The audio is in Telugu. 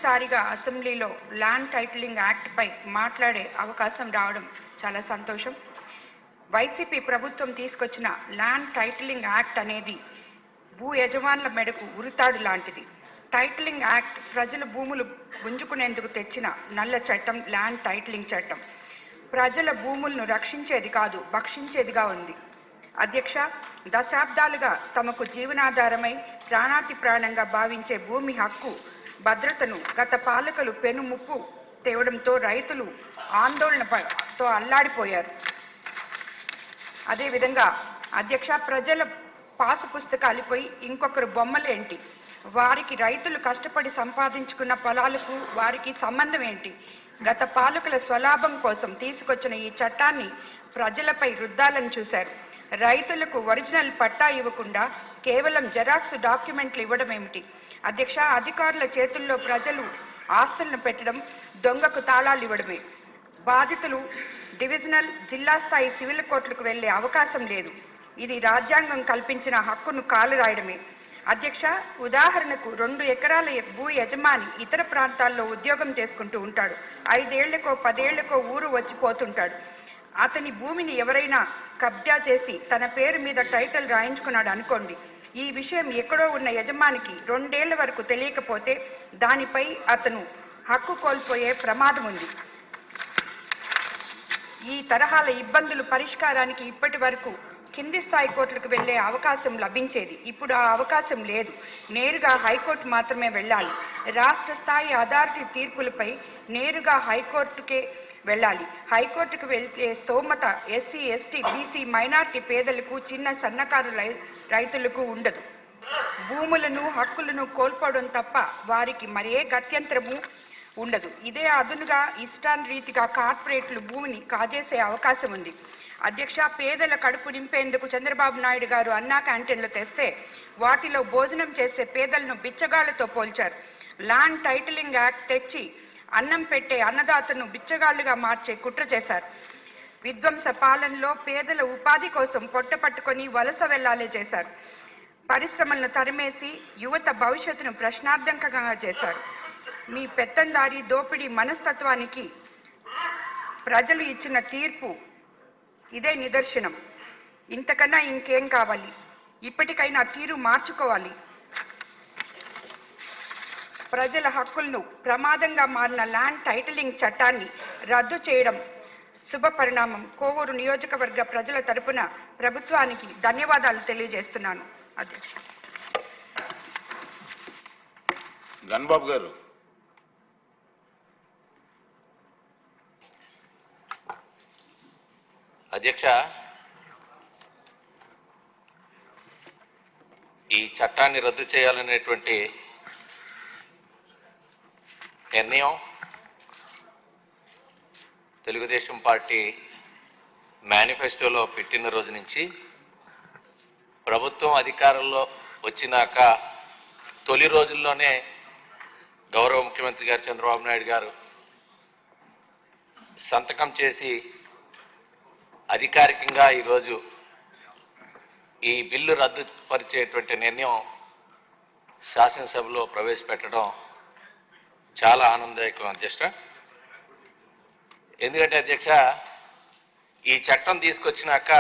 సారిగా అసెంబ్లీలో ల్యాండ్ టైటిలింగ్ యాక్ట్ పై మాట్లాడే అవకాశం రావడం చాలా సంతోషం. వైసీపీ ప్రభుత్వం తీసుకొచ్చిన ల్యాండ్ టైటిలింగ్ యాక్ట్ అనేది భూ యజమానుల మెడకు ఉరితాడు లాంటిది. టైటిలింగ్ యాక్ట్ ప్రజల భూములు గుంజుకునేందుకు తెచ్చిన నల్ల చట్టం ల్యాండ్ టైటిలింగ్ చట్టం. ప్రజల భూములను రక్షించేది కాదు, భక్షించేదిగా ఉంది. అధ్యక్ష, దశాబ్దాలుగా తమకు జీవనాధారమై ప్రాణాతి ప్రాణంగా భావించే భూమి హక్కు భద్రతను గత పాలకులు పెనుముప్పు తేవడంతో రైతులు ఆందోళనతో అల్లాడిపోయారు. అదేవిధంగా అధ్యక్ష, ప్రజల పాసు పుస్తకాలపై ఇంకొకరు బొమ్మలేంటి? వారికి రైతులు కష్టపడి సంపాదించుకున్న పొలాలకు వారికి సంబంధం ఏంటి? గత పాలకుల స్వలాభం కోసం తీసుకొచ్చిన ఈ చట్టాన్ని ప్రజలపై రుద్దాలని చూశారు. రైతులకు ఒరిజినల్ పట్టా ఇవ్వకుండా కేవలం జెరాక్స్ డాక్యుమెంట్లు ఇవ్వడం ఏమిటి? అధ్యక్ష, అధికారుల చేతుల్లో ప్రజలు ఆస్తులను పెట్టడం, దొంగకు తాళాలు ఇవ్వడమే. బాధితులు డివిజనల్, జిల్లా స్థాయి సివిల్ కోర్టులకు వెళ్లే అవకాశం లేదు. ఇది రాజ్యాంగం కల్పించిన హక్కును కాలురాయడమే. అధ్యక్ష, ఉదాహరణకు 2 ఎకరాల భూ యజమాని ఇతర ప్రాంతాల్లో ఉద్యోగం చేసుకుంటూ ఉంటాడు. 5 ఏళ్లకో 10 ఏళ్లకో ఊరు వచ్చిపోతుంటాడు. అతని భూమిని ఎవరైనా కబ్జా చేసి తన పేరు మీద టైటిల్ రాయించుకున్నాడు అనుకోండి. ఈ విషయం ఎక్కడో ఉన్న యజమానికి 2 ఏళ్ల వరకు తెలియకపోతే దానిపై అతను హక్కు కోల్పోయే ప్రమాదం ఉంది. ఈ తరహాల ఇబ్బందుల పరిష్కారానికి ఇప్పటి వరకు కింది స్థాయి కోర్టులకు వెళ్లే అవకాశం లభించేది. ఇప్పుడు ఆ అవకాశం లేదు. నేరుగా హైకోర్టు మాత్రమే వెళ్ళాలి. రాష్ట్ర స్థాయి అథారిటీ తీర్పులపై నేరుగా హైకోర్టుకే వెళ్ళాలి. హైకోర్టుకు వెళ్తే స్తోమత ఎస్సీ, ఎస్టీ, బీసీ, మైనార్టీ పేదలకు, చిన్న సన్నకారు రైతులకు ఉండదు. భూములను, హక్కులను కోల్పోవడం తప్ప వారికి మరే గత్యంతరము ఉండదు. ఇదే అదునుగా ఇష్టారీతిగా కార్పొరేట్లు భూమిని కాజేసే అవకాశం ఉంది. అధ్యక్ష, పేదల కడుపు నింపేందుకు చంద్రబాబు నాయుడు గారు అన్నా క్యాంటీన్లు తెస్తే వాటిలో భోజనం చేసే పేదలను బిచ్చగాళ్లతో పోల్చారు. ల్యాండ్ టైటిలింగ్ యాక్ట్ తెచ్చి అన్నం పెట్టే అన్నదాతను బిచ్చగాళ్లుగా మార్చే కుట్ర చేశారు. విధ్వంస పాలనలో పేదల ఉపాధి కోసం పొట్ట పట్టుకొని వలస వెళ్లాలే చేశారు. పరిశ్రమలను తరిమేసి యువత భవిష్యత్తును ప్రశ్నార్థకంగా చేశారు. మీ పెత్తందారి దోపిడీ మనస్తత్వానికి ప్రజలు ఇచ్చిన తీర్పు ఇదే నిదర్శనం. ఇంతకన్నా ఇంకేం కావాలి? ఇప్పటికైనా తీరు మార్చుకోవాలి. ప్రజల హక్కులను ప్రమాదంగా మారిన ల్యాండ్ టైటిలింగ్ చట్టాన్ని రద్దు చేయడం శుభపరిణామం. కోవూరు నియోజకవర్గ ప్రజల తరపున ప్రభుత్వానికి ధన్యవాదాలు తెలియజేస్తున్నాను. అధ్యక్ష. గన్బాబు గారు. అధ్యక్ష, ఈ చట్టాన్ని రద్దు చేయాలనేటువంటి నిర్ణయం తెలుగుదేశం పార్టీ మేనిఫెస్టోలో పెట్టిన రోజు నుంచి ప్రభుత్వం అధికారంలో వచ్చినాక తొలి రోజుల్లోనే గౌరవ ముఖ్యమంత్రి గారు చంద్రబాబు నాయుడు గారు సంతకం చేసి అధికారికంగా ఈరోజు ఈ బిల్లు రద్దుపరిచేటువంటి నిర్ణయం శాసనసభలో ప్రవేశపెట్టడం చాలా ఆనందదాయకం అధ్యక్ష. ఎందుకంటే అధ్యక్ష, ఈ చట్టం తీసుకొచ్చినాక